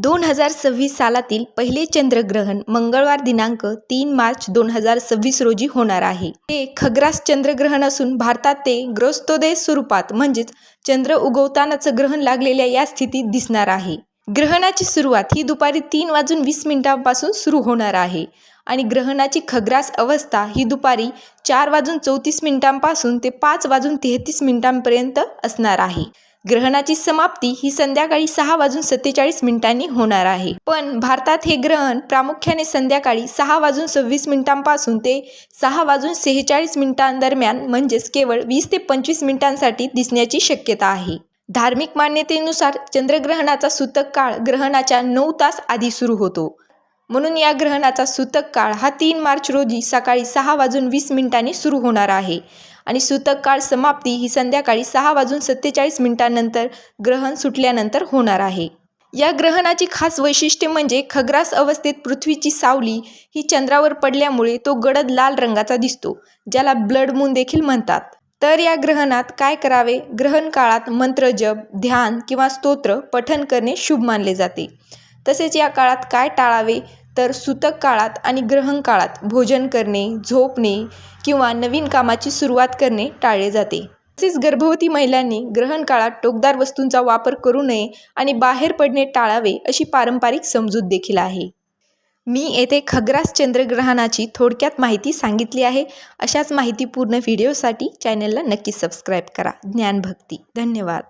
2026 सालातील पहिले चंद्रग्रहण मंगळवार दिनांक 3 मार्च 2026 रोजी होणार आहे. हे खग्रास चंद्रग्रहण असून भारतात ते ग्रस्तोदय स्वरूपात म्हणजेच चंद्र उगवतानाचं ग्रहण लागलेल्या या स्थितीत दिसणार आहे. ग्रहणाची सुरुवात ही दुपारी 3:20 सुरू होणार आहे आणि ग्रहणाची खग्रास अवस्था ही दुपारी 4:34 ते 5:33 असणार आहे. ग्रहणाची समाप्ती ही संध्याकाळी 6:47 होणार आहे. पण भारतात हे ग्रहण प्रामुख्याने संध्याकाळी 6:26 ते 6:46 दरम्यान म्हणजेच केवळ 20 ते 25 मिनिटांसाठी दिसण्याची शक्यता आहे. धार्मिक मान्यतेनुसार चंद्रग्रहणाचा सूतक काळ ग्रहणाच्या 9 तास आधी सुरू होतो. म्हणून या ग्रहणाचा सूतक काळ हा 3 मार्च रोजी सकाळी 6:20 सुरू होणार आहे आणि सूतक काळ समाप्ती ही संध्याकाळी 6:47 नंतर ग्रहण सुटल्यानंतर होणार आहे. या ग्रहणाची खास वैशिष्ट्य म्हणजे खग्रास अवस्थेत पृथ्वीची सावली ही चंद्रावर पडल्यामुळे तो गडद लाल रंगाचा दिसतो, ज्याला ब्लड मून देखील म्हणतात. तर या ग्रहणात काय करावे? ग्रहण काळात मंत्रजप, ध्यान किंवा स्तोत्र पठण करणे शुभ मानले जाते. तसेच या काळात काय टाळावे? तर सूतक काळात आणि ग्रहण काळात भोजन करणे, झोपणे किंवा नवीन कामाची सुरुवात करणे टाळले जाते. तसेच गर्भवती महिलांनी ग्रहण काळात टोकदार वस्तूंचा वापर करू नये आणि बाहेर पडणे टाळावे अशी पारंपरिक समजूत देखील आहे. मी येथे खग्रास चंद्रग्रहणाची थोडक्यात माहिती सांगितली आहे. अशाच माहितीपूर्ण व्हिडिओसाठी चॅनलला नक्की सबस्क्राईब करा. ज्ञानभक्ती. धन्यवाद.